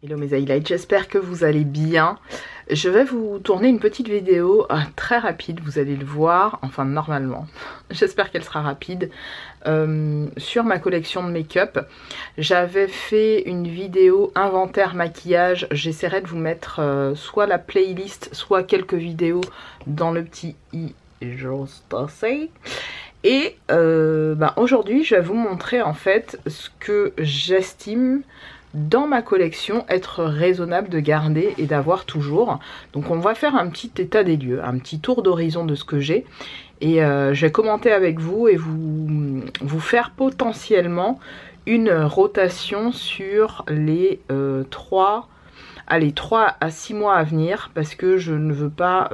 Hello mes highlights, j'espère que vous allez bien. Je vais vous tourner une petite vidéo très rapide, vous allez le voir, enfin normalement, j'espère qu'elle sera rapide, sur ma collection de make-up. J'avais fait une vidéo inventaire maquillage, j'essaierai de vous mettre soit la playlist, soit quelques vidéos dans le petit i just say. Et aujourd'hui je vais vous montrer en fait ce que j'estime dans ma collection être raisonnable de garder et d'avoir toujours. Donc on va faire un petit état des lieux, un petit tour d'horizon de ce que j'ai. Et je vais commenter avec vous et vous faire potentiellement une rotation sur les 3 à 6 mois à venir, parce que je ne veux pas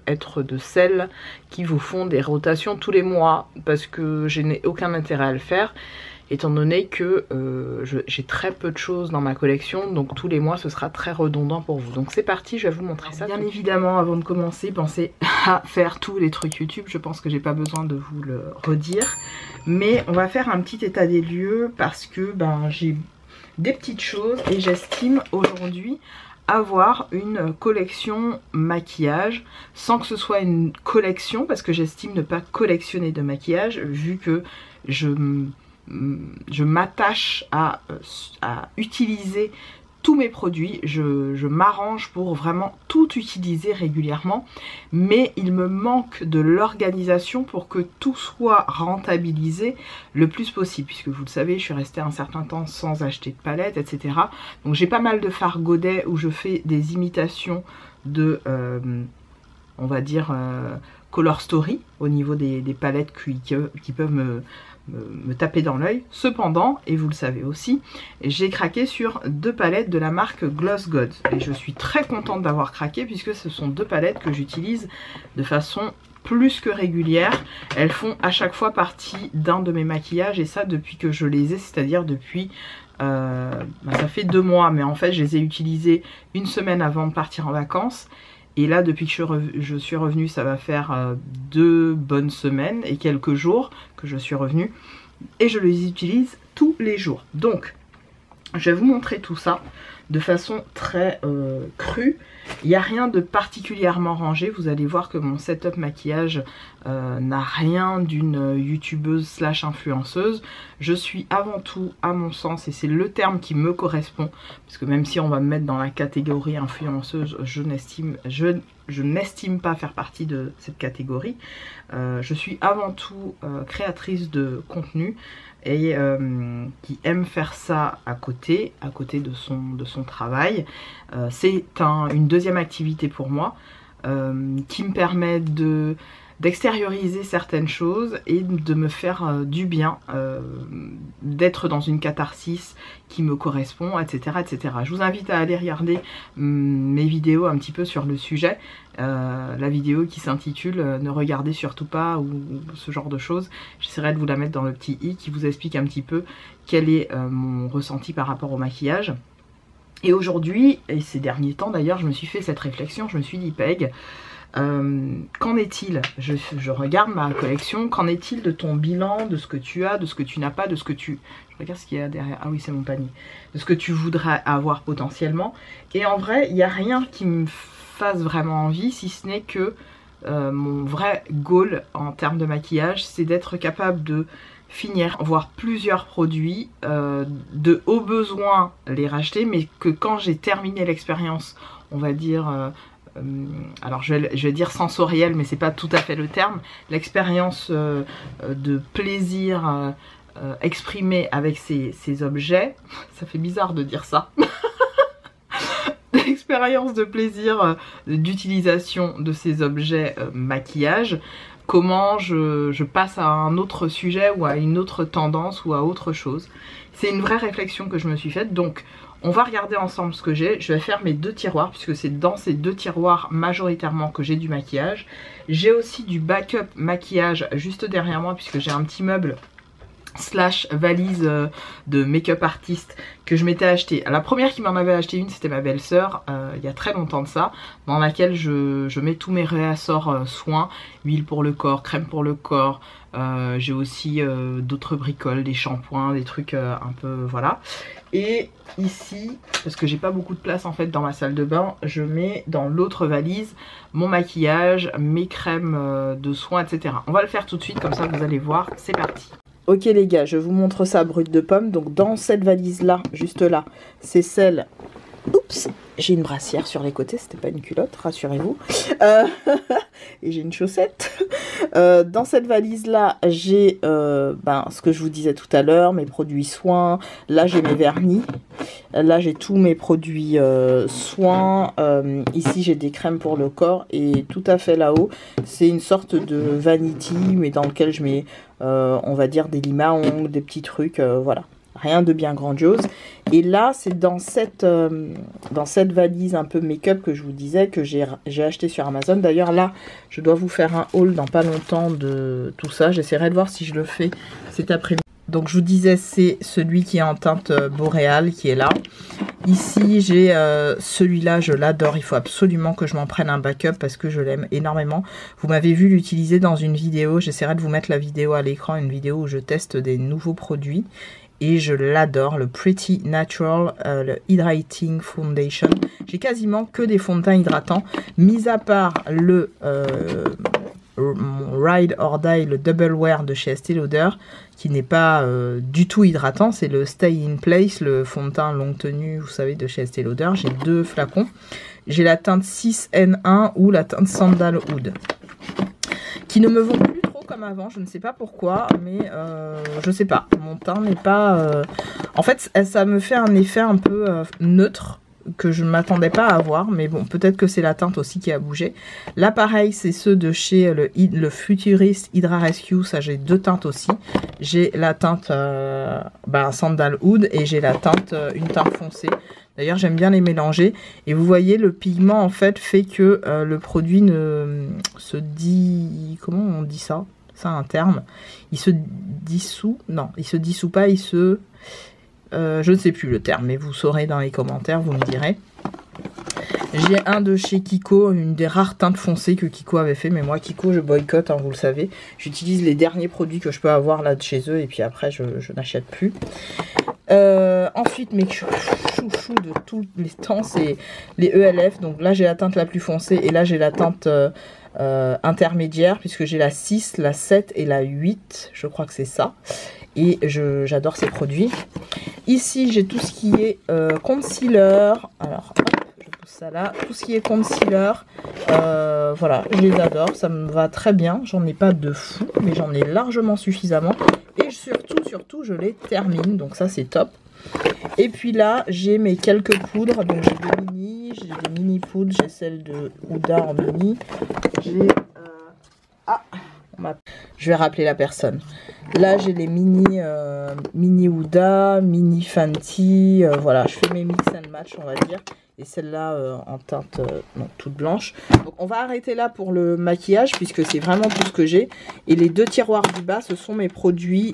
être de celles qui vous font des rotations tous les mois, parce que je n'ai aucun intérêt à le faire, étant donné que j'ai très peu de choses dans ma collection, donc tous les mois ce sera très redondant pour vous. Donc c'est parti, je vais vous montrer ça. Bien évidemment, avant de commencer, pensez à faire tous les trucs YouTube, je pense que j'ai pas besoin de vous le redire. Mais on va faire un petit état des lieux parce que j'ai des petites choses et j'estime aujourd'hui avoir une collection maquillage sans que ce soit une collection, parce que j'estime ne pas collectionner de maquillage vu que je m'attache à utiliser tous mes produits, je m'arrange pour vraiment tout utiliser régulièrement, mais il me manque de l'organisation pour que tout soit rentabilisé le plus possible, puisque vous le savez, je suis restée un certain temps sans acheter de palette, etc. Donc j'ai pas mal de fards Godet où je fais des imitations de, on va dire, Color Story au niveau des palettes qui peuvent me taper dans l'œil. Cependant, et vous le savez aussi, j'ai craqué sur 2 palettes de la marque Gloss Gods et je suis très contente d'avoir craqué puisque ce sont 2 palettes que j'utilise de façon plus que régulière. Elles font à chaque fois partie d'un de mes maquillages et ça depuis que je les ai, c'est-à-dire depuis ça fait 2 mois, mais en fait je les ai utilisées une semaine avant de partir en vacances. Et là, depuis que je suis revenue, ça va faire 2 bonnes semaines et quelques jours que je suis revenue. Et je les utilise tous les jours. Donc, je vais vous montrer tout ça de façon très crue. Il n'y a rien de particulièrement rangé. Vous allez voir que mon setup maquillage n'a rien d'une youtubeuse slash influenceuse. Je suis avant tout, à mon sens, et c'est le terme qui me correspond, parce que même si on va me mettre dans la catégorie influenceuse, je n'estime pas faire partie de cette catégorie. Je suis avant tout créatrice de contenu et qui aime faire ça à côté de son travail. C'est une deuxième activité pour moi qui me permet d'extérioriser certaines choses et de me faire du bien, d'être dans une catharsis qui me correspond, etc., etc. Je vous invite à aller regarder mes vidéos un petit peu sur le sujet. La vidéo qui s'intitule Ne regardez surtout pas ou ce genre de choses. J'essaierai de vous la mettre dans le petit i qui vous explique un petit peu quel est mon ressenti par rapport au maquillage. Et aujourd'hui, et ces derniers temps d'ailleurs, je me suis fait cette réflexion, je me suis dit Peg, qu'en est-il? Je regarde ma collection, qu'en est-il de ton bilan, de ce que tu as, de ce que tu n'as pas, de ce que tu... Je regarde ce qu'il y a derrière, ah oui c'est mon panier. De ce que tu voudrais avoir potentiellement. Et en vrai, il n'y a rien qui me fasse vraiment envie, si ce n'est que mon vrai goal en termes de maquillage, c'est d'être capable de finir, voir plusieurs produits, de au besoin les racheter, mais que quand j'ai terminé l'expérience, on va dire... alors je vais dire sensorielle, mais c'est pas tout à fait le terme, l'expérience de plaisir exprimé avec ces objets, ça fait bizarre de dire ça, l'expérience de plaisir d'utilisation de ces objets maquillage, comment je passe à un autre sujet ou à une autre tendance ou à autre chose. C'est une vraie réflexion que je me suis faite, donc on va regarder ensemble ce que j'ai. Je vais faire mes 2 tiroirs puisque c'est dans ces 2 tiroirs majoritairement que j'ai du maquillage. J'ai aussi du backup maquillage juste derrière moi puisque j'ai un petit meuble slash valise de make-up artiste que je m'étais acheté. La première qui m'en avait acheté une, c'était ma belle-sœur, il y a très longtemps de ça, dans laquelle je mets tous mes réassorts soins, huile pour le corps, crème pour le corps, j'ai aussi d'autres bricoles, des shampoings, des trucs un peu voilà. Et ici, parce que j'ai pas beaucoup de place en fait dans ma salle de bain, je mets dans l'autre valise mon maquillage, mes crèmes de soins, etc. On va le faire tout de suite, comme ça vous allez voir, c'est parti. Ok les gars, je vous montre ça brut de pomme. Donc dans cette valise là, juste là, c'est celle... Oups, j'ai une brassière sur les côtés, c'était pas une culotte, rassurez-vous. Et j'ai une chaussette. Dans cette valise là, j'ai ce que je vous disais tout à l'heure, mes produits soins. Là j'ai mes vernis. Là j'ai tous mes produits soins. Ici j'ai des crèmes pour le corps. Et tout à fait là-haut, c'est une sorte de vanity, mais dans lequel je mets, on va dire, des limes à ongles, des petits trucs, voilà. Rien de bien grandiose. Et là, c'est dans cette valise un peu make-up que je vous disais, que j'ai acheté sur Amazon. D'ailleurs, là, je dois vous faire un haul dans pas longtemps de tout ça. J'essaierai de voir si je le fais cet après-midi. Donc, je vous disais, c'est celui qui est en teinte boréale qui est là. Ici, j'ai celui-là, je l'adore. Il faut absolument que je m'en prenne un backup parce que je l'aime énormément. Vous m'avez vu l'utiliser dans une vidéo. J'essaierai de vous mettre la vidéo à l'écran, une vidéo où je teste des nouveaux produits. Et je l'adore, le Pretty Natural, le Hydrating Foundation. J'ai quasiment que des fonds de teint hydratants, mis à part le Ride or Die, le Double Wear de chez Estée Lauder, qui n'est pas du tout hydratant. C'est le Stay in Place, le fond de teint longue tenue, vous savez, de chez Estée Lauder. J'ai 2 flacons. J'ai la teinte 6N1 ou la teinte Sandalwood, qui ne me vont plus trop comme avant, je ne sais pas pourquoi, mais je sais pas, mon teint n'est pas... En fait, ça me fait un effet un peu neutre, que je ne m'attendais pas à avoir, mais bon, peut-être que c'est la teinte aussi qui a bougé. Là, pareil, c'est ceux de chez le Futurist Hydra Rescue, ça j'ai 2 teintes aussi. J'ai la teinte Sandalwood et j'ai la teinte, une teinte foncée. D'ailleurs, j'aime bien les mélanger. Et vous voyez, le pigment, en fait, fait que le produit ne se dit... Comment on dit ça? C'est un terme. Il se dissout? Non, il se dissout pas, il se... je ne sais plus le terme, mais vous saurez dans les commentaires, vous me direz. J'ai un de chez Kiko, une des rares teintes foncées que Kiko avait fait. Mais moi, Kiko, je boycotte, hein, vous le savez. J'utilise les derniers produits que je peux avoir là de chez eux. Et puis après, je n'achète plus. Ensuite, mes chouchous de tous les temps, c'est les ELF. Donc là, j'ai la teinte la plus foncée. Et là, j'ai la teinte intermédiaire. Puisque j'ai la 6, la 7 et la 8. Je crois que c'est ça. Et j'adore ces produits. Ici, j'ai tout ce qui est concealer. Alors, hop, je pose ça là. Tout ce qui est concealer. Voilà, je les adore. Ça me va très bien. J'en ai pas de fou, mais j'en ai largement suffisamment. Et surtout, je les termine. Donc ça, c'est top. Et puis là, j'ai mes quelques poudres. Donc j'ai des mini poudres. J'ai celle de Huda en mini. J'ai... je vais rappeler la personne. Là, j'ai les mini Huda, mini Fenty. Voilà, je fais mes mix and match, on va dire. Et celle-là en teinte toute blanche. Donc, on va arrêter là pour le maquillage, puisque c'est vraiment tout ce que j'ai. Et les 2 tiroirs du bas, ce sont mes produits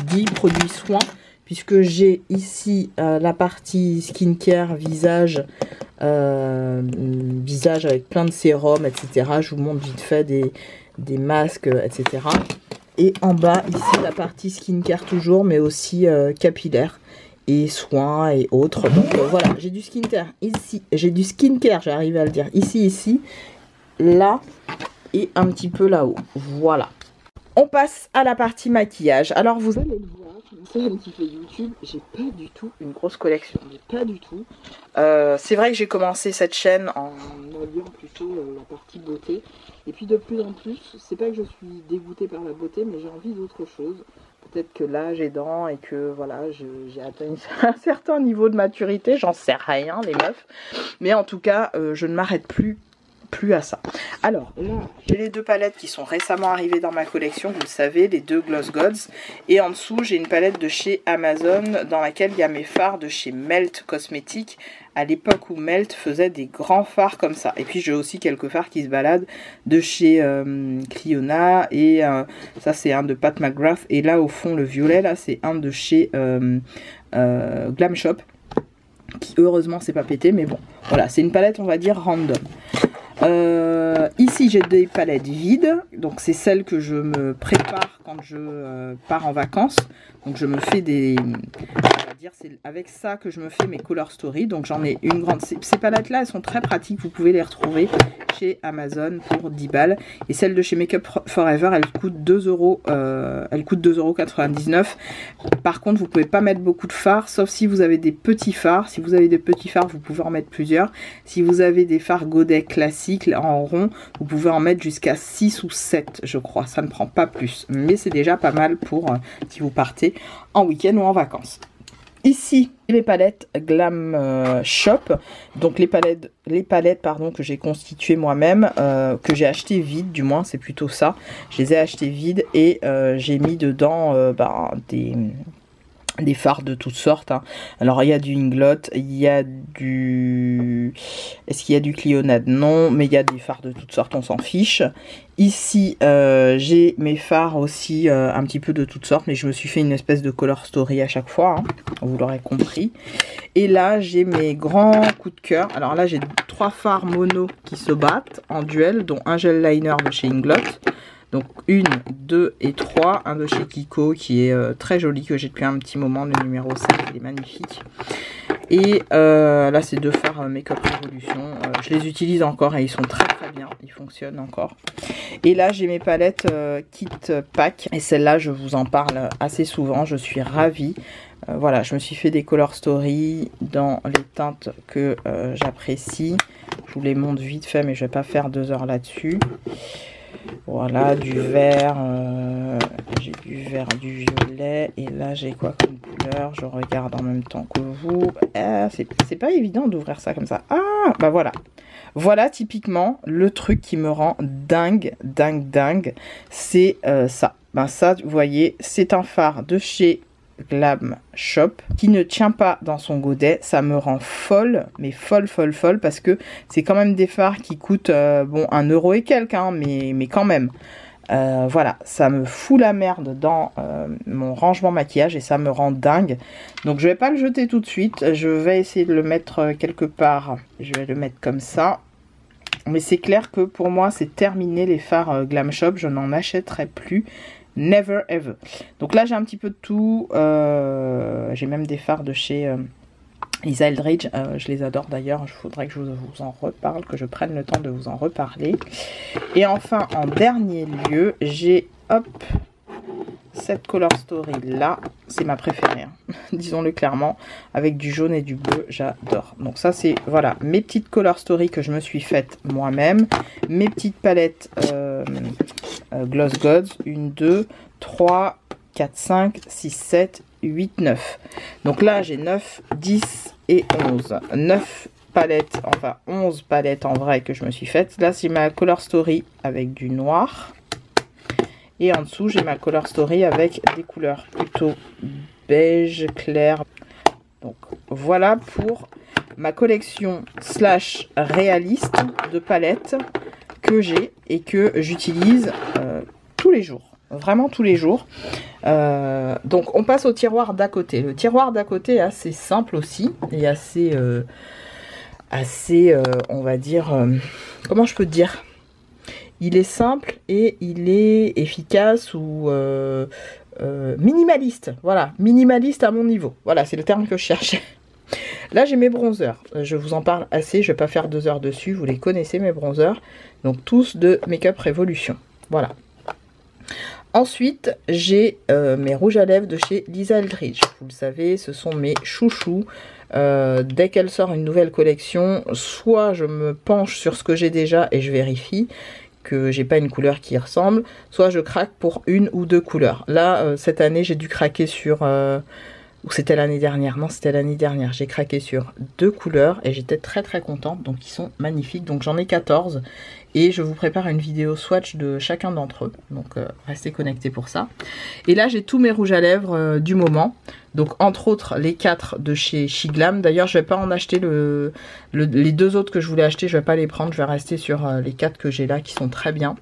dits produits soins. Puisque j'ai ici la partie skincare, visage avec plein de sérums, etc. Je vous montre vite fait des masques, etc. Et en bas, ici, la partie skincare toujours, mais aussi capillaire et soins et autres. Donc voilà, j'ai du skincare ici, j'arrive à le dire, ici, là et un petit peu là-haut. Voilà. On passe à la partie maquillage. Alors vous allez le voir, c'est un petit peu YouTube, j'ai pas du tout une grosse collection, pas du tout. C'est vrai que j'ai commencé cette chaîne en alliant plutôt la partie beauté. Et puis de plus en plus, c'est pas que je suis dégoûtée par la beauté, mais j'ai envie d'autre chose. Peut-être que l'âge aidant et que voilà, j'ai atteint un certain niveau de maturité, j'en sais rien les meufs. Mais en tout cas, je ne m'arrête plus plus à ça. Alors là, j'ai les deux palettes qui sont récemment arrivées dans ma collection, vous le savez, les deux Gloss Gods. Et en dessous, j'ai une palette de chez Amazon dans laquelle il y a mes fards de chez Melt Cosmetics. À l'époque où Melt faisait des grands fards comme ça. Et puis j'ai aussi quelques fards qui se baladent de chez Cliona. Et ça c'est un de Pat McGrath. Et là au fond le violet là c'est un de chez Glam Shop. Qui heureusement c'est pas pété. Mais bon voilà, c'est une palette on va dire random. Ici j'ai des palettes vides. Donc c'est celles que je me prépare quand je pars en vacances. Donc je me fais des... C'est avec ça que je me fais mes Color Story. Donc j'en ai une grande. Ces palettes là elles sont très pratiques. Vous pouvez les retrouver chez Amazon pour 10 balles. Et celle de chez Makeup Forever elle coûte 2 euros. Elle coûte 2,99 €. Par contre vous pouvez pas mettre beaucoup de fards. Sauf si vous avez des petits fards. Si vous avez des petits fards vous pouvez en mettre plusieurs. Si vous avez des fards Godet classiques en rond vous pouvez en mettre jusqu'à 6 ou 7 je crois. Ça ne prend pas plus. Mais c'est déjà pas mal pour si vous partez en week-end ou en vacances. Ici, les palettes Glam Shop, donc les palettes pardon, que j'ai constituées moi-même, que j'ai achetées vides, du moins c'est plutôt ça. Je les ai achetées vides et j'ai mis dedans des fards de toutes sortes. Hein. Alors il y a du Inglot, il y a du... Est-ce qu'il y a du Clionade? Non, mais il y a des fards de toutes sortes, on s'en fiche. Ici, j'ai mes fards aussi un petit peu de toutes sortes, mais je me suis fait une espèce de Color Story à chaque fois, hein, vous l'aurez compris. Et là, j'ai mes grands coups de cœur. Alors là, j'ai 3 fards mono qui se battent en duel, dont un gel liner de chez Inglot. Donc 1, 2 et 3, un de chez Kiko qui est très joli, que j'ai depuis un petit moment, le numéro 7, il est magnifique. Et là c'est 2 fards Makeup Revolution, je les utilise encore et ils sont très très bien, ils fonctionnent encore. Et là j'ai mes palettes Kit Pack et celle-là je vous en parle assez souvent, je suis ravie. Voilà, je me suis fait des Color Story dans les teintes que j'apprécie. Je vous les montre vite fait mais je vais pas faire 2 heures là-dessus. Voilà, du vert, j'ai du vert, du violet, et là j'ai quoi comme couleur? Je regarde en même temps que vous. C'est pas évident d'ouvrir ça comme ça. Ah, bah voilà. Voilà typiquement le truc qui me rend dingue, c'est ça. Ben ça, vous voyez, c'est un fard de chez Glam Shop qui ne tient pas dans son godet. Ça me rend folle, mais folle parce que c'est quand même des fards qui coûtent bon 1 € et quelques hein, mais quand même voilà, ça me fout la merde dans mon rangement maquillage et ça me rend dingue. Donc je vais pas le jeter tout de suite, je vais essayer de le mettre quelque part. Je vais le mettre comme ça. Mais c'est clair que pour moi c'est terminé les fards Glam Shop, je n'en achèterai plus. Never ever. Donc là j'ai un petit peu de tout. J'ai même des fards de chez Lisa Eldridge. Je les adore d'ailleurs. Il faudrait que je vous en reparle, que je prenne le temps de vous en reparler. Et enfin en dernier lieu j'ai cette Color Story là. C'est ma préférée. Hein. Disons-le clairement. Avec du jaune et du bleu. J'adore. Donc ça c'est voilà mes petites Color Story que je me suis faites moi-même. Mes petites palettes Gloss Gods, 1, 2, 3, 4, 5, 6, 7, 8, 9. Donc là, j'ai 9, 10 et 11. 9 palettes, enfin 11 palettes en vrai que je me suis faites. Là, c'est ma Color Story avec du noir. Et en dessous, j'ai ma Color Story avec des couleurs plutôt beige, clair. Donc voilà pour ma collection slash réaliste de palettes que j'ai et que j'utilise tous les jours, vraiment tous les jours. Donc on passe au tiroir d'à côté. Le tiroir d'à côté est assez simple aussi et assez on va dire, comment je peux dire, il est simple et il est efficace ou minimaliste. Voilà, minimaliste à mon niveau. Voilà, c'est le terme que je cherchais. Là, j'ai mes bronzers. Je vous en parle assez. Je ne vais pas faire 2 heures dessus. Vous les connaissez, mes bronzers. Donc, tous de Makeup Revolution. Voilà. Ensuite, j'ai mes rouges à lèvres de chez Lisa Eldridge. Vous le savez, ce sont mes chouchous. Dès qu'elle sort une nouvelle collection, soit je me penche sur ce que j'ai déjà et je vérifie que j'ai pas une couleur qui y ressemble, soit je craque pour 1 ou 2 couleurs. Là, cette année, j'ai dû craquer sur Ou c'était l'année dernière? Non, c'était l'année dernière. J'ai craqué sur 2 couleurs et j'étais très très contente. Donc ils sont magnifiques. Donc j'en ai 14 et je vous prépare une vidéo swatch de chacun d'entre eux. Donc restez connectés pour ça. Et là j'ai tous mes rouges à lèvres du moment. Donc entre autres les 4 de chez Shiglam. D'ailleurs je vais pas en acheter les 2 autres que je voulais acheter. Je vais pas les prendre. Je vais rester sur les 4 que j'ai là qui sont très bien.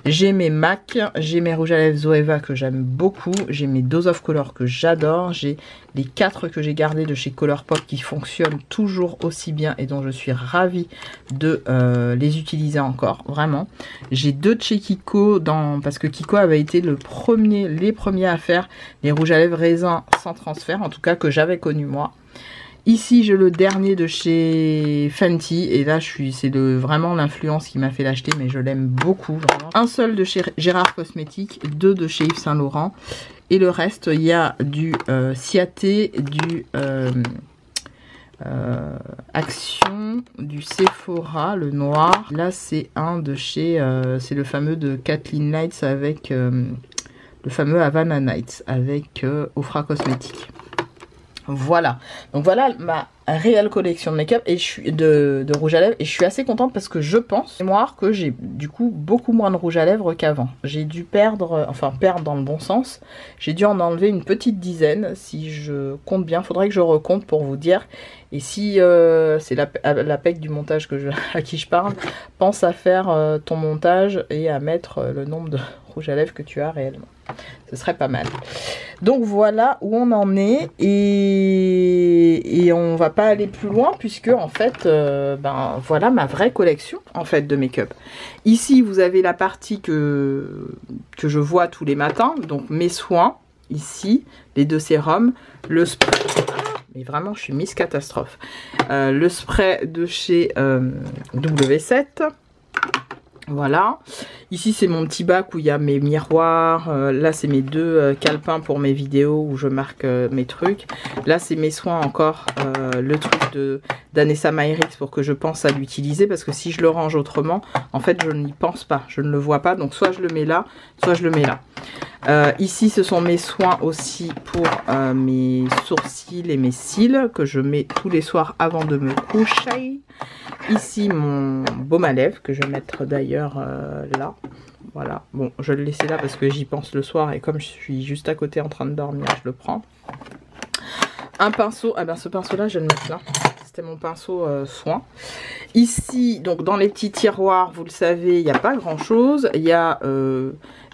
J'ai mes MAC. J'ai mes rouges à lèvres Zoeva que j'aime beaucoup. J'ai mes Dose of Color que j'adore. J'ai les 4 que j'ai gardés de chez Colourpop qui fonctionnent toujours aussi bien et dont je suis ravie de les utiliser encore, vraiment. J'ai 2 de chez Kiko, parce que Kiko avait été les premiers à faire les rouges à lèvres raisin sans transfert, en tout cas que j'avais connu moi. Ici, j'ai le dernier de chez Fenty. Et là, c'est vraiment l'influence qui m'a fait l'acheter. Mais je l'aime beaucoup, vraiment. Un seul de chez Gérard Cosmétiques. 2 de chez Yves Saint Laurent. Et le reste, il y a du Ciaté, du Action, du Sephora, le noir. Là, c'est un de chez... c'est le fameux de Kathleen Lights avec... le fameux Havana Nights avec Ofra Cosmétiques. Voilà, donc voilà ma réelle collection de make-up et de rouge à lèvres et je suis assez contente parce que je pense mémoire que j'ai du coup beaucoup moins de rouge à lèvres qu'avant. J'ai dû perdre, enfin perdre dans le bon sens, j'ai dû en enlever une petite dizaine si je compte bien, faudrait que je recompte pour vous dire. Et si c'est la PEC du montage à qui je parle, pense à faire ton montage et à mettre le nombre de rouge à lèvres que tu as réellement. Ce serait pas mal. Donc voilà où on en est et on va pas aller plus loin puisque en fait ben voilà ma vraie collection en fait de make-up. Ici vous avez la partie que je vois tous les matins, donc mes soins ici, les 2 sérums, le spray. Mais vraiment je suis Miss Catastrophe. Le spray de chez W7. Voilà, ici c'est mon petit bac où il y a mes miroirs, là c'est mes 2 calepins pour mes vidéos où je marque mes trucs, là c'est mes soins encore, le truc d'Anessa Myrix pour que je pense à l'utiliser parce que si je le range autrement, en fait je n'y pense pas, je ne le vois pas, donc soit je le mets là, soit je le mets là. Ici ce sont mes soins aussi pour mes sourcils et mes cils que je mets tous les soirs avant de me coucher. Ici mon baume à lèvres que je vais mettre d'ailleurs là, voilà, bon je vais le laisser là parce que j'y pense le soir et comme je suis juste à côté en train de dormir je le prends. Un pinceau, ah ben ce pinceau là je vais le mettre là, c'était mon pinceau soin. Ici donc dans les petits tiroirs vous le savez il n'y a pas grand chose, il y a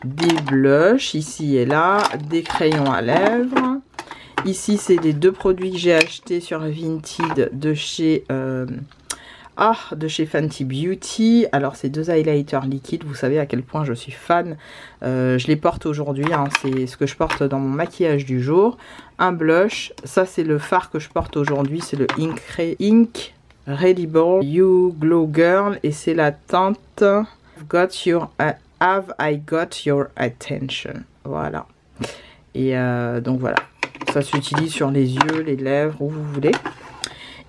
des blushs ici et là, des crayons à lèvres. Ici c'est les 2 produits que j'ai achetés sur Vinted de chez... de chez Fenty Beauty. Alors c'est 2 highlighters liquides, vous savez à quel point je suis fan. Je les porte aujourd'hui, hein, c'est ce que je porte dans mon maquillage du jour. Un blush, ça c'est le fard que je porte aujourd'hui, c'est le Ink Reliable You Glow Girl et c'est la teinte Have I Got Your Attention. Voilà. Et donc voilà, ça s'utilise sur les yeux, les lèvres, où vous voulez.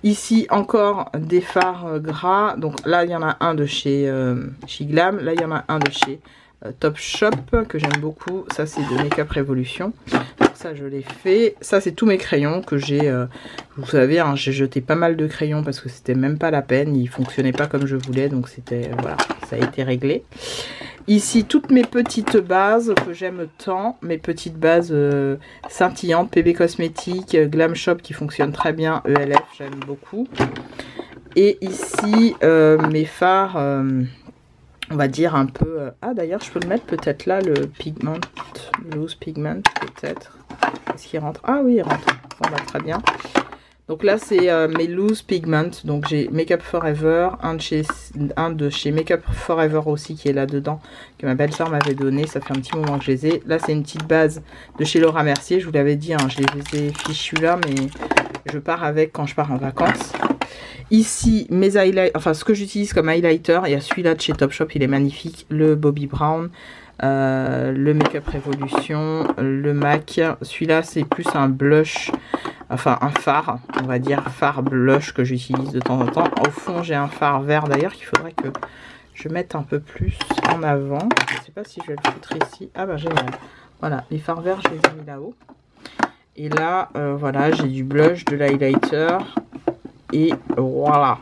Ici encore des fards gras, donc là il y en a un de chez Shiglam, là il y en a un de chez Topshop que j'aime beaucoup, ça c'est de Make Up Revolution, donc ça je l'ai fait. Ça c'est tous mes crayons que j'ai, vous savez hein, j'ai jeté pas mal de crayons parce que c'était même pas la peine, ils fonctionnaient pas comme je voulais, donc c'était, voilà, ça a été réglé. Ici toutes mes petites bases que j'aime tant, mes petites bases scintillantes, PB Cosmétiques, Glam Shop qui fonctionne très bien, ELF j'aime beaucoup. Et ici mes fards, on va dire un peu... ah d'ailleurs je peux le mettre peut-être là, le Pigment, Loose Pigment peut-être. Est-ce qu'il rentre? Ah oui il rentre, ça va très bien. Donc là c'est mes Loose Pigment, donc j'ai Make Up Forever, un de chez Make Up Forever aussi qui est là dedans, que ma belle-sœur m'avait donné, ça fait un petit moment que je les ai. Là c'est une petite base de chez Laura Mercier, je vous l'avais dit, hein, je les ai fichus là, mais je pars avec quand je pars en vacances. Ici mes highlighters, enfin ce que j'utilise comme highlighter, il y a celui-là de chez Topshop, il est magnifique, le Bobbi Brown. Le Make Up Revolution, le MAC, celui-là c'est plus un blush, enfin un fard, on va dire fard blush que j'utilise de temps en temps. Au fond j'ai un fard vert d'ailleurs qu'il faudrait que je mette un peu plus en avant, je ne sais pas si je vais le foutre ici, ah bah génial, voilà les fards verts je les ai mis là-haut. Et là, voilà, j'ai du blush, de l'highlighter. Et voilà.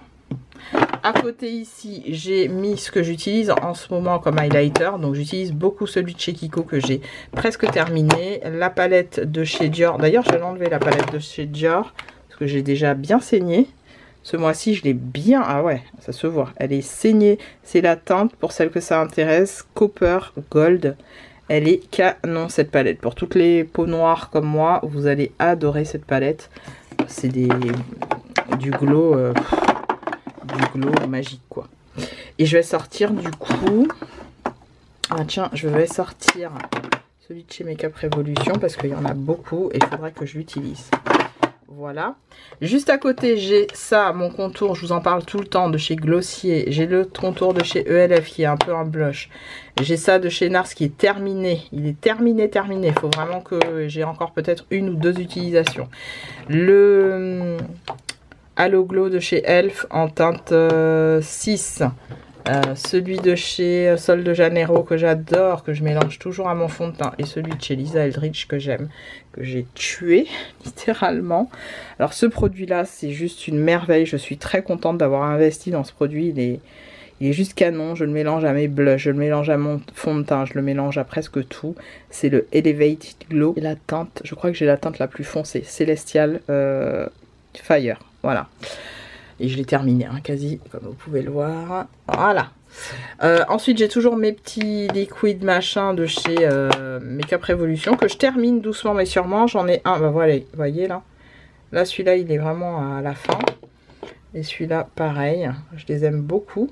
À côté ici, j'ai mis ce que j'utilise en ce moment comme highlighter. Donc j'utilise beaucoup celui de chez Kiko que j'ai presque terminé. La palette de chez Dior. D'ailleurs, je vais enlever la palette de chez Dior parce que j'ai déjà bien saigné. Ce mois-ci, je l'ai bien... Ah ouais, ça se voit. Elle est saignée. C'est la teinte, pour celle que ça intéresse, Copper Gold. Elle est canon cette palette. Pour toutes les peaux noires comme moi, vous allez adorer cette palette. C'est du glow magique quoi. Et je vais sortir du coup... Ah tiens, je vais sortir celui de chez Makeup Revolution parce qu'il y en a beaucoup et il faudra que je l'utilise. Voilà. Juste à côté, j'ai ça, mon contour, je vous en parle tout le temps, de chez Glossier. J'ai le contour de chez ELF qui est un peu un blush. J'ai ça de chez NARS qui est terminé. Il est terminé. Il faut vraiment que j'ai encore peut-être une ou deux utilisations. Le Halo Glow de chez ELF en teinte 6. Celui de chez Sol de Janeiro que j'adore, que je mélange toujours à mon fond de teint, et celui de chez Lisa Eldridge que j'aime, que j'ai tué littéralement. Alors ce produit là c'est juste une merveille, je suis très contente d'avoir investi dans ce produit. Il est juste canon, je le mélange à mes blushs, je le mélange à mon fond de teint, je le mélange à presque tout. C'est le Elevated Glow et la teinte, je crois que j'ai la teinte la plus foncée, Celestial Fire, voilà. Et je l'ai terminé, hein, quasi, comme vous pouvez le voir. Voilà. Ensuite, j'ai toujours mes petits liquides machin de chez Makeup Revolution que je termine doucement mais sûrement. J'en ai un, bah voilà, vous voyez là. Là, celui-là, il est vraiment à la fin. Et celui-là, pareil. Je les aime beaucoup.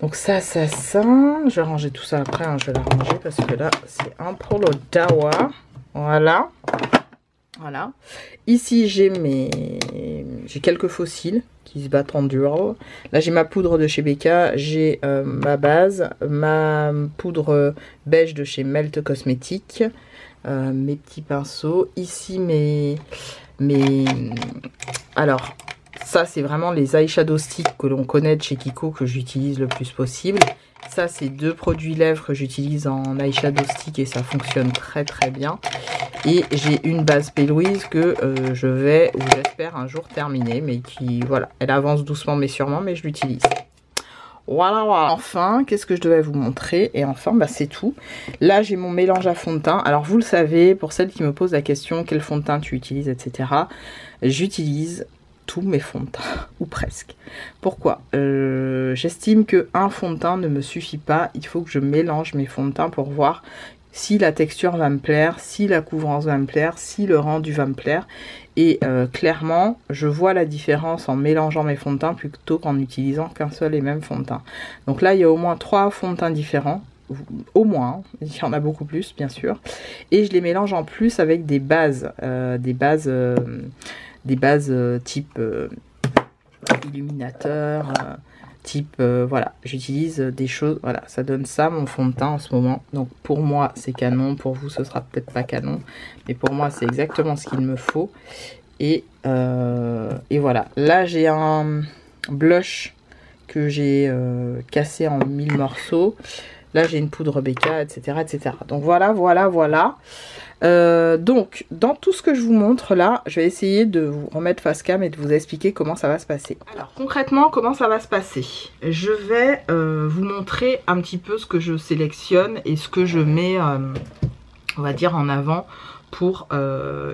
Donc ça. Je vais ranger tout ça après, hein, je vais la ranger parce que là, c'est un Polo Dawa. Voilà. Voilà. Ici, j'ai quelques fossiles qui se battent en duo. Là, j'ai ma poudre de chez Becca. J'ai ma base. Ma poudre beige de chez Melt Cosmetics. Mes petits pinceaux. Ici, alors, ça, c'est vraiment les eyeshadow sticks que l'on connaît de chez Kiko que j'utilise le plus possible. Ça, c'est 2 produits lèvres que j'utilise en eyeshadow stick et ça fonctionne très bien. Et j'ai une base P. Louise que je vais, ou j'espère, un jour terminer. Mais qui, voilà, elle avance doucement mais sûrement, mais je l'utilise. Voilà. Enfin, qu'est-ce que je devais vous montrer? Et enfin, bah, c'est tout. Là, j'ai mon mélange à fond de teint. Alors, vous le savez, pour celles qui me posent la question, quel fond de teint tu utilises, etc. J'utilise tous mes fonds de teint, ou presque. Pourquoi? J'estime qu'un fond de teint ne me suffit pas. Il faut que je mélange mes fonds de teint pour voir si la texture va me plaire, si la couvrance va me plaire, si le rendu va me plaire. Et clairement, je vois la différence en mélangeant mes fonds de teint plutôt qu'en utilisant qu'un seul et même fond de teint. Donc là, il y a au moins 3 fonds de teint différents. Au moins, hein. Il y en a beaucoup plus, bien sûr. Et je les mélange en plus avec des bases. Des bases type illuminateur, type voilà, j'utilise des choses, voilà, ça donne ça mon fond de teint en ce moment. Donc pour moi c'est canon, pour vous ce sera peut-être pas canon, mais pour moi c'est exactement ce qu'il me faut. Et voilà, là j'ai un blush que j'ai cassé en 1000 morceaux. Là j'ai une poudre Becca, etc. Donc voilà. Donc dans tout ce que je vous montre là, je vais essayer de vous remettre face cam et de vous expliquer comment ça va se passer. Alors concrètement, comment ça va se passer? Je vais vous montrer un petit peu ce que je sélectionne et ce que je mets, on va dire, en avant pour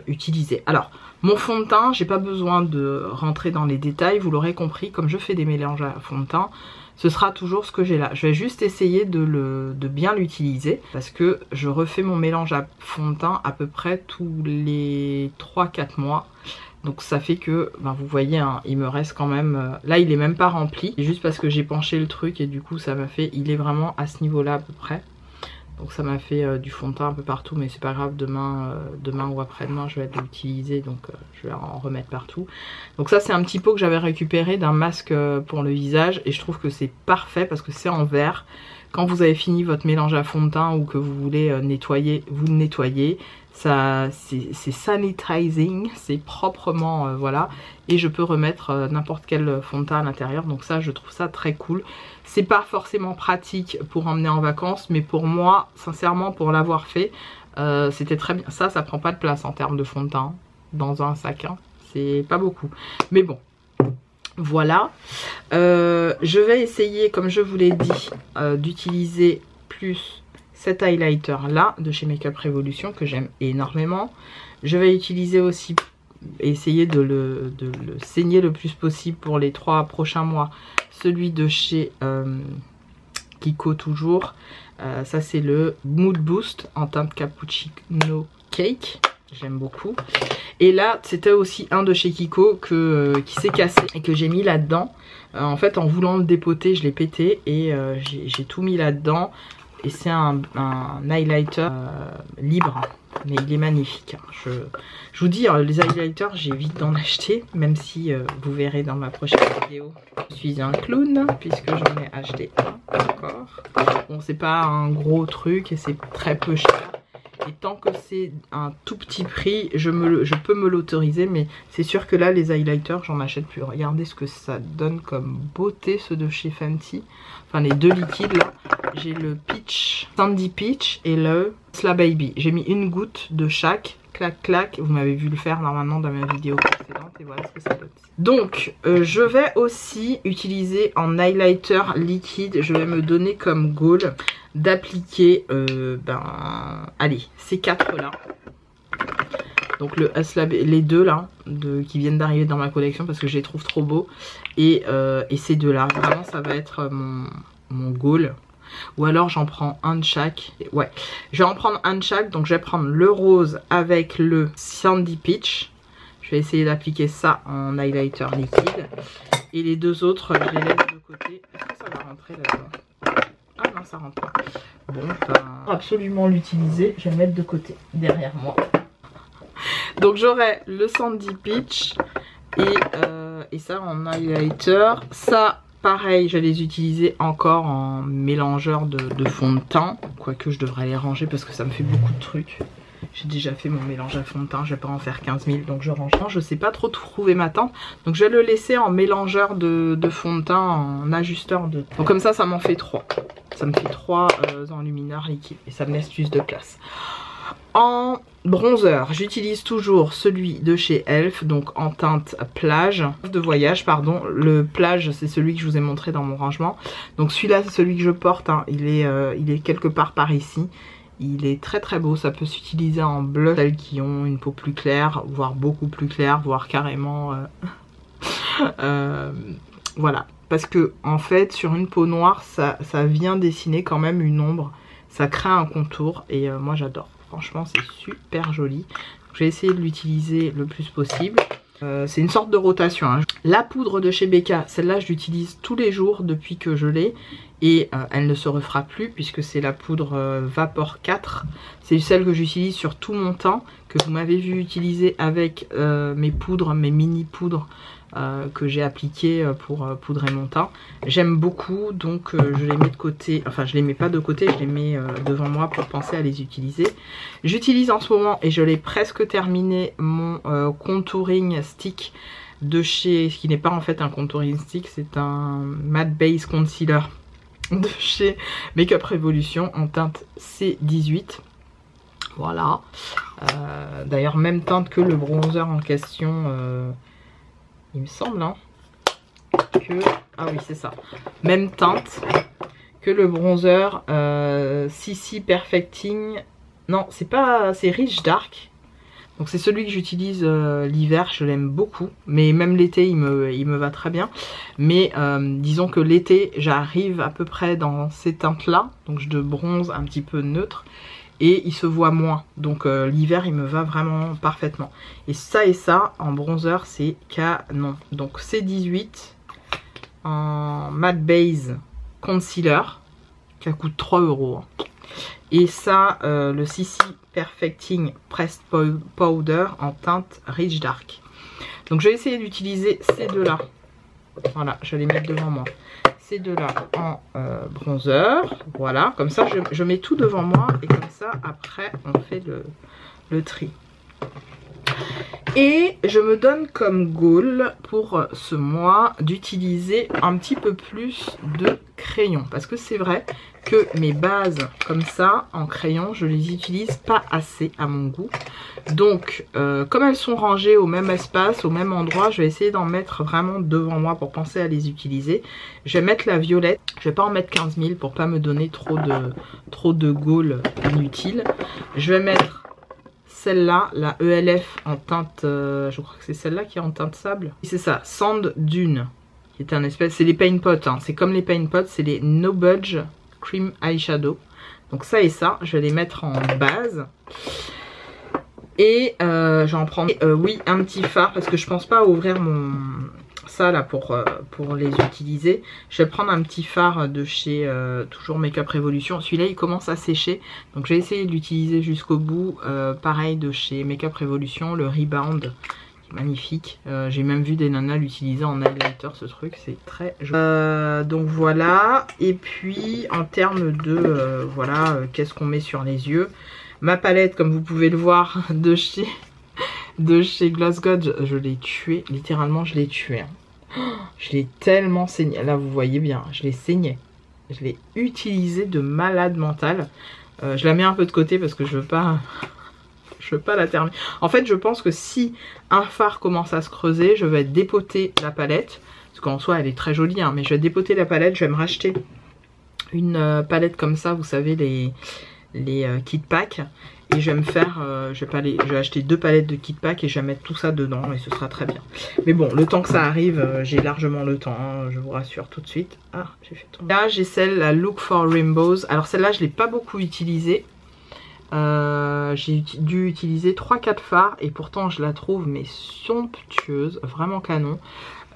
utiliser. Alors mon fond de teint, j'ai pas besoin de rentrer dans les détails, vous l'aurez compris, comme je fais des mélanges à fond de teint, ce sera toujours ce que j'ai là. Je vais juste essayer de bien l'utiliser parce que je refais mon mélange à fond de teint à peu près tous les 3-4 mois. Donc ça fait que, ben vous voyez, hein, il me reste quand même... là, il est même pas rempli. C'est juste parce que j'ai penché le truc et du coup, ça m'a fait... Il est vraiment à ce niveau-là à peu près. Donc ça m'a fait du fond de teint un peu partout, mais c'est pas grave, demain ou après-demain je vais l'utiliser, donc je vais en remettre partout. Donc ça c'est un petit pot que j'avais récupéré d'un masque pour le visage et je trouve que c'est parfait parce que c'est en verre. Quand vous avez fini votre mélange à fond de teint ou que vous voulez nettoyer, vous le nettoyez. Ça, c'est sanitizing, c'est proprement, voilà. Et je peux remettre n'importe quel fond de teint à l'intérieur. Donc ça, je trouve ça très cool. C'est pas forcément pratique pour emmener en vacances, mais pour moi, sincèrement, pour l'avoir fait, C'était très bien. Ça prend pas de place en termes de fond de teint dans un sac. Hein. C'est pas beaucoup. Mais bon, voilà. Je vais essayer, comme je vous l'ai dit, d'utiliser plus cet highlighter là de chez Makeup Revolution que j'aime énormément. Je vais utiliser aussi, essayer de le saigner le plus possible pour les 3 prochains mois, celui de chez Kiko toujours. Ça c'est le Mood Boost en teinte Cappuccino Cake. J'aime beaucoup. Et là, c'était aussi un de chez Kiko qui s'est cassé et que j'ai mis là-dedans. En fait, en voulant le dépoter, je l'ai pété et j'ai tout mis là-dedans. Et c'est un highlighter libre, mais il est magnifique. Je vous dis, les highlighters, j'évite d'en acheter, même si vous verrez dans ma prochaine vidéo. Je suis un clown, puisque j'en ai acheté un encore. Bon, c'est pas un gros truc et c'est très peu cher. Et tant que c'est un tout petit prix, je peux me l'autoriser. Mais c'est sûr que là, les highlighters, j'en achète plus. Regardez ce que ça donne comme beauté, ceux de chez Fenty. Enfin, les deux liquides là. J'ai le Peach, Sandy Peach et le Sla Baby. J'ai mis une goutte de chaque. Clac, clac. Vous m'avez vu le faire normalement dans ma vidéo précédente. Et voilà ce que ça donne. Donc, je vais aussi utiliser en highlighter liquide. Je vais me donner comme goal d'appliquer, allez, ces 4 là. Donc les deux là, qui viennent d'arriver dans ma collection parce que je les trouve trop beaux. Et ces deux là, vraiment ça va être mon goal. Ou alors j'en prends un de chaque. Ouais, je vais en prendre un de chaque. Donc je vais prendre le rose avec le Sandy Peach. Je vais essayer d'appliquer ça en highlighter liquide. Et les deux autres, je les laisse de côté. Est-ce que ça va rentrer là-dedans? Ah non, ça rentre pas. Bon, ben, absolument l'utiliser. Je vais le mettre de côté, derrière moi. Donc j'aurai le Sandy Peach et ça en highlighter. Ça, pareil, je vais les utiliser encore en mélangeur de fond de teint. Quoique je devrais les ranger parce que ça me fait beaucoup de trucs. J'ai déjà fait mon mélange à fond de teint, je vais pas en faire 15 000, donc je range. Je sais pas trop trouver ma teinte, donc je vais le laisser en mélangeur de fond de teint, en ajusteur de... Donc comme ça m'en fait 3. Ça me fait 3 enlumineurs liquides et ça me laisse plus de place. En bronzer, j'utilise toujours celui de chez Elf, donc en teinte plage, de voyage, pardon. Le plage, c'est celui que je vous ai montré dans mon rangement. Donc celui-là, c'est celui que je porte, hein. Il est quelque part par ici. Il est très très beau, ça peut s'utiliser en blush, celles qui ont une peau plus claire, voire beaucoup plus claire, voire carrément... voilà, parce que en fait sur une peau noire, ça vient dessiner quand même une ombre, ça crée un contour et moi j'adore. Franchement c'est super joli. Je vais essayer de l'utiliser le plus possible. C'est une sorte de rotation, hein. La poudre de chez Becca, celle-là je l'utilise tous les jours depuis que je l'ai. Et elle ne se refera plus puisque c'est la poudre Vapor 4. C'est celle que j'utilise sur tout mon teint, que vous m'avez vu utiliser avec mes poudres, mes mini poudres que j'ai appliquées pour poudrer mon teint. J'aime beaucoup, donc je les mets de côté, enfin je les mets pas de côté, je les mets devant moi pour penser à les utiliser. J'utilise en ce moment, et je l'ai presque terminé, mon contouring stick de chez, ce qui n'est pas en fait un contouring stick, c'est un matte base concealer de chez Makeup Revolution en teinte C18. Voilà. D'ailleurs même teinte que le bronzer en question, il me semble, hein, que... Ah oui, c'est ça. Même teinte que le bronzer CC Perfecting. Non, c'est pas... c'est Rich Dark. Donc c'est celui que j'utilise l'hiver, je l'aime beaucoup. Mais même l'été, il me va très bien. Mais disons que l'été, j'arrive à peu près dans ces teintes-là. Donc je bronze un petit peu neutre. Et il se voit moins. Donc l'hiver, il me va vraiment parfaitement. Et ça, en bronzer, c'est canon. Donc C18 en matte base concealer, qui coûte 3 €. Hein. Et ça, le CC Perfecting Pressed Powder en teinte Rich Dark. Donc je vais essayer d'utiliser ces deux-là. Voilà, je vais les mettre devant moi. Ces deux-là en bronzer. Voilà, comme ça je mets tout devant moi. Et comme ça, après, on fait le tri. Et je me donne comme goal pour ce mois d'utiliser un petit peu plus de crayon. Parce que c'est vrai que mes bases comme ça en crayon, je les utilise pas assez à mon goût. Donc comme elles sont rangées au même espace, au même endroit, je vais essayer d'en mettre vraiment devant moi pour penser à les utiliser. Je vais mettre la violette, je vais pas en mettre 15 000 pour pas me donner trop de goal inutiles. Je vais mettre celle-là, la ELF en teinte, je crois que c'est celle-là qui est en teinte sable. C'est ça, Sand Dune, qui est un espèce, c'est les Paint Pot, hein. C'est comme les Paint Pot, c'est les No Budge Cream Eyeshadow. Donc ça et ça, je vais les mettre en base. Et je vais en prendre, oui, un petit fard, parce que je pense pas ouvrir ça là pour les utiliser. Je vais prendre un petit fard de chez toujours Makeup Revolution. Celui-là il commence à sécher, donc j'ai essayé de l'utiliser jusqu'au bout. Pareil de chez Makeup Revolution, le Rebound, qui est magnifique. J'ai même vu des nanas l'utiliser en highlighter, ce truc, c'est très joli. Donc voilà, et puis en termes de voilà, qu'est-ce qu'on met sur les yeux. Ma palette, comme vous pouvez le voir, de chez Gloss God, je l'ai tuée, littéralement je l'ai tuée. Je l'ai tellement saigné. Là, vous voyez bien, je l'ai saigné. Je l'ai utilisé de malade mental. Je la mets un peu de côté parce que je veux pas la terminer. En fait, je pense que si un fard commence à se creuser, je vais dépoter la palette. Parce qu'en soi, elle est très jolie, hein, mais je vais dépoter la palette. Je vais me racheter une palette comme ça, vous savez, les kit pack. Et je vais me faire, je vais acheter 2 palettes de kit pack et je vais mettre tout ça dedans et ce sera très bien. Mais bon, le temps que ça arrive, j'ai largement le temps, hein, je vous rassure tout de suite. Ah, j'ai fait tomber. Là, j'ai celle, la Look for Rainbows. Alors celle-là, je ne l'ai pas beaucoup utilisée. J'ai dû utiliser 3-4 fards et pourtant je la trouve mais somptueuse, vraiment canon.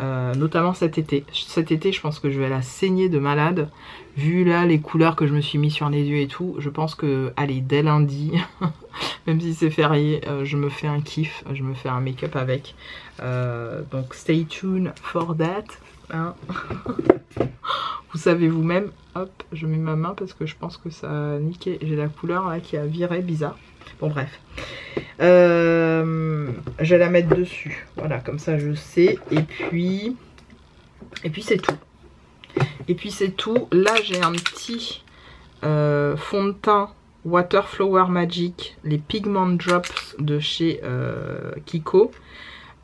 Notamment cet été. Cet été, je pense que je vais la saigner de malade. Vu là les couleurs que je me suis mis sur les yeux et tout, je pense que, allez, dès lundi, même si c'est férié, je me fais un kiff, je me fais un make-up avec. Donc stay tuned for that. Hein. Vous savez vous-même. Hop, je mets ma main parce que je pense que ça a niqué. J'ai la couleur là qui a viré, bizarre. Bon bref. Je vais la mettre dessus. Voilà, comme ça je sais. Et puis c'est tout. Et puis c'est tout. Là j'ai un petit fond de teint Water Flower Magic, les Pigment Drops de chez Kiko.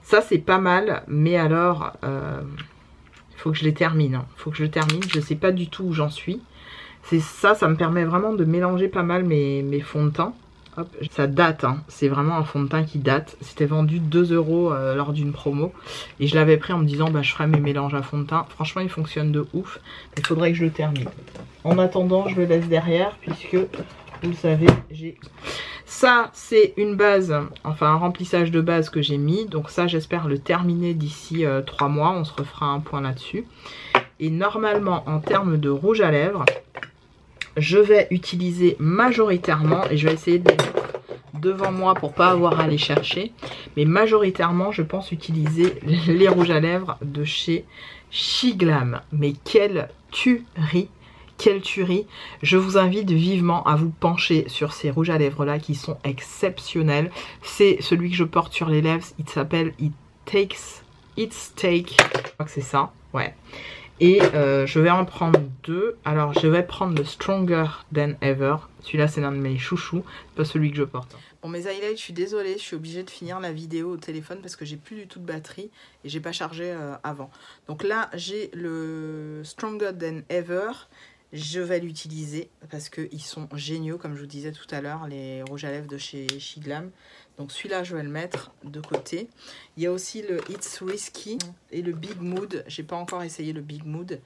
Ça c'est pas mal, mais alors il faut que je les termine. Hein. Faut que je termine. Je sais pas du tout où j'en suis. C'est ça, ça me permet vraiment de mélanger pas mal mes fonds de teint. Hop, ça date, hein. C'est vraiment un fond de teint qui date. C'était vendu 2 € lors d'une promo. Et je l'avais pris en me disant, bah, je ferai mes mélanges à fond de teint. Franchement, il fonctionne de ouf. Il faudrait que je le termine. En attendant, je le laisse derrière, puisque, vous le savez, j'ai... Ça, c'est une base, enfin un remplissage de base que j'ai mis. Donc ça, j'espère le terminer d'ici 3 mois. On se refera un point là-dessus. Et normalement, en termes de rouge à lèvres, je vais utiliser majoritairement, et je vais essayer de les mettre devant moi pour pas avoir à les chercher, mais majoritairement je pense utiliser les rouges à lèvres de chez Shiglam. Mais quelle tuerie! Quelle tuerie! Je vous invite vivement à vous pencher sur ces rouges à lèvres là qui sont exceptionnels. C'est celui que je porte sur les lèvres, il s'appelle It's Take, je crois que c'est ça, ouais. Et je vais en prendre 2. Alors je vais prendre le Stronger Than Ever. Celui-là c'est l'un de mes chouchous, pas celui que je porte. Bon, mes highlights, je suis désolée, je suis obligée de finir la vidéo au téléphone parce que j'ai plus du tout de batterie et j'ai pas chargé avant. Donc là j'ai le Stronger Than Ever. Je vais l'utiliser parce qu'ils sont géniaux, comme je vous disais tout à l'heure, les rouges à lèvres de chez Shiglam. Donc celui-là, je vais le mettre de côté. Il y a aussi le It's Risky et le Big Mood. J'ai pas encore essayé le Big Mood.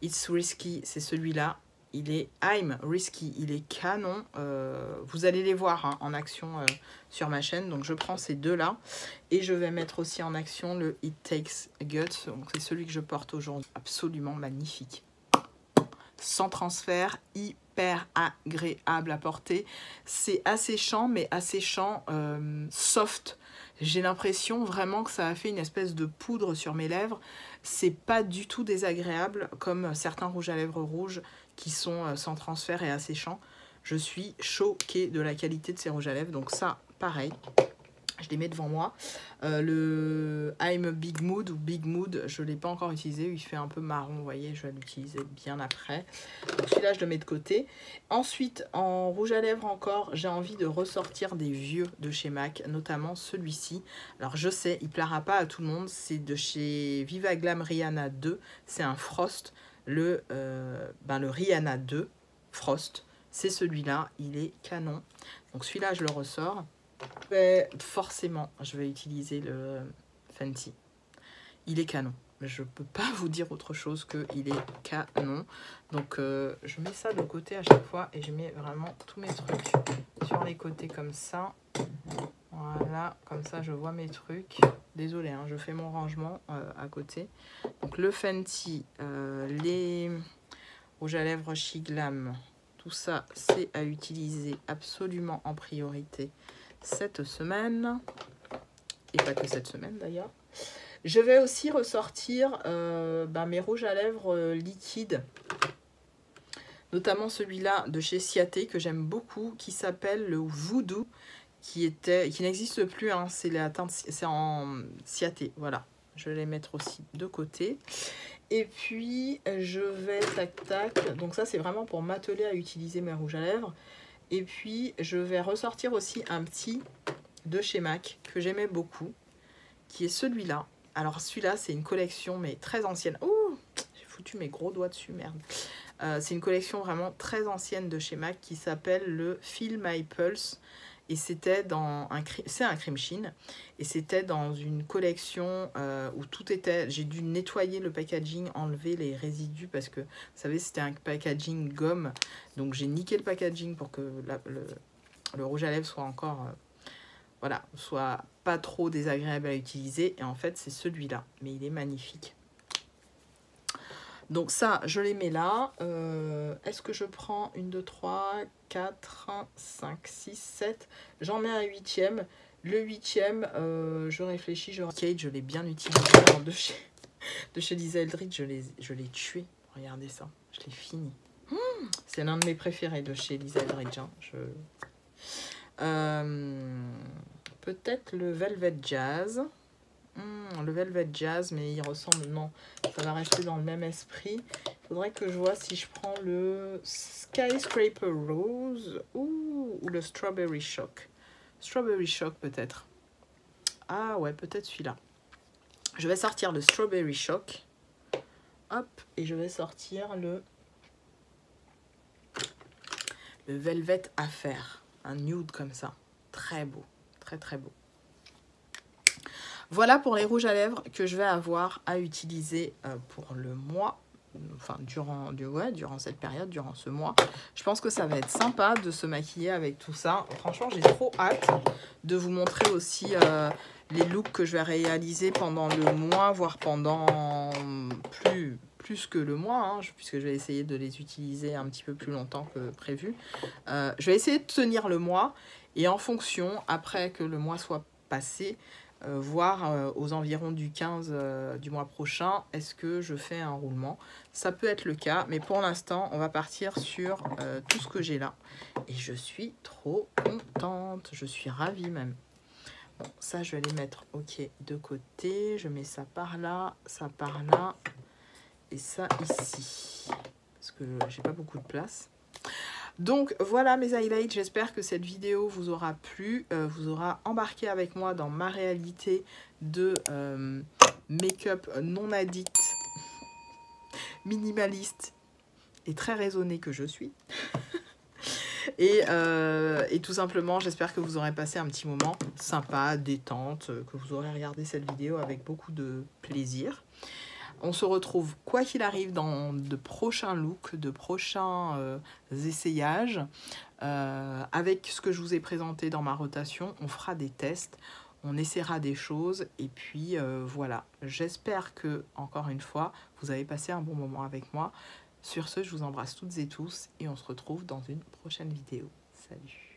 It's Risky, c'est celui-là. I'm Risky, il est canon. Vous allez les voir hein, en action sur ma chaîne. Donc je prends ces deux-là. Et je vais mettre aussi en action le It Takes Guts. Donc c'est celui que je porte aujourd'hui. Absolument magnifique. Sans transfert, hyper agréable à porter. C'est asséchant, mais asséchant soft. J'ai l'impression vraiment que ça a fait une espèce de poudre sur mes lèvres. C'est pas du tout désagréable comme certains rouges à lèvres rouges qui sont sans transfert et asséchants. Je suis choquée de la qualité de ces rouges à lèvres. Donc ça, pareil. Je les mets devant moi. Le I'm a Big Mood ou Big Mood, je ne l'ai pas encore utilisé. Il fait un peu marron, vous voyez, je vais l'utiliser bien après. Donc celui-là, je le mets de côté. Ensuite, en rouge à lèvres encore, j'ai envie de ressortir des vieux de chez MAC, notamment celui-ci. Alors je sais, il ne plaira pas à tout le monde. C'est de chez Viva Glam Rihanna 2. C'est un Frost, le Rihanna 2 Frost. C'est celui-là, il est canon. Donc celui-là, je le ressors. Forcément, je vais utiliser le Fenty. Il est canon. Je peux pas vous dire autre chose qu'il est canon. Donc, je mets ça de côté à chaque fois et je mets vraiment tous mes trucs sur les côtés comme ça. Voilà, comme ça, je vois mes trucs. Désolée, hein, je fais mon rangement à côté. Donc, le Fenty, les rouges à lèvres She Glam, tout ça, c'est à utiliser absolument en priorité cette semaine, et pas que cette semaine d'ailleurs. Je vais aussi ressortir mes rouges à lèvres liquides, notamment celui-là de chez Ciaté que j'aime beaucoup, qui s'appelle le Voodoo, qui n'existe plus, hein, c'est en Ciaté, voilà. Je vais les mettre aussi de côté. Et puis je vais tac, donc ça c'est vraiment pour m'atteler à utiliser mes rouges à lèvres. Et puis, je vais ressortir aussi un petit de chez MAC que j'aimais beaucoup, qui est celui-là. Alors, celui-là, c'est une collection, mais très ancienne. Ouh, j'ai foutu mes gros doigts dessus, merde. C'est une collection vraiment très ancienne de chez MAC qui s'appelle le Feel My Pulse. Et c'était dans c'est un crème chine. Et c'était dans une collection où tout était... J'ai dû nettoyer le packaging, enlever les résidus parce que, vous savez, c'était un packaging gomme. Donc j'ai niqué le packaging pour que le rouge à lèvres soit encore... voilà, soit pas trop désagréable à utiliser. Et en fait, c'est celui-là. Mais il est magnifique. Donc ça, je les mets là. Est-ce que je prends 1, 2, 3, 4, 5, 6, 7. J'en mets un 8e. Le 8e, je réfléchis. Kate, je l'ai bien utilisé. De chez Lisa Eldridge, je l'ai tué. Regardez ça, je l'ai fini. C'est l'un de mes préférés de chez Lisa Eldridge. Hein. Peut-être le Velvet Jazz. Le Velvet Jazz, mais il ressemble, non, ça va rester dans le même esprit. Il faudrait que je vois si je prends le Skyscraper Rose ou le Strawberry Shock. Strawberry Shock peut-être. Ah ouais, peut-être celui-là. Je vais sortir le Strawberry Shock. Hop, et je vais sortir le Velvet Affair. Un nude comme ça. Très beau, très très beau. Voilà pour les rouges à lèvres que je vais avoir à utiliser pour le mois, enfin durant cette période, durant ce mois. Je pense que ça va être sympa de se maquiller avec tout ça. Franchement, j'ai trop hâte de vous montrer aussi les looks que je vais réaliser pendant le mois, voire pendant plus que le mois, hein, puisque je vais essayer de les utiliser un petit peu plus longtemps que prévu. Je vais essayer de tenir le mois et en fonction, après que le mois soit passé, voir aux environs du 15 du mois prochain, est-ce que je fais un roulement? Ça peut être le cas, mais pour l'instant, on va partir sur tout ce que j'ai là. Et je suis trop contente, je suis ravie même. Bon, ça, je vais les mettre, ok, de côté. Je mets ça par là, et ça ici. Parce que j'ai pas beaucoup de place. Donc voilà mes highlights, j'espère que cette vidéo vous aura plu, vous aura embarqué avec moi dans ma réalité de make-up non addict, minimaliste et très raisonnée que je suis. et tout simplement, j'espère que vous aurez passé un petit moment sympa, détente, que vous aurez regardé cette vidéo avec beaucoup de plaisir. On se retrouve, quoi qu'il arrive, dans de prochains looks, de prochains essayages. Avec ce que je vous ai présenté dans ma rotation, on fera des tests, on essaiera des choses. Et puis voilà, j'espère que, encore une fois, vous avez passé un bon moment avec moi. Sur ce, je vous embrasse toutes et tous et on se retrouve dans une prochaine vidéo. Salut!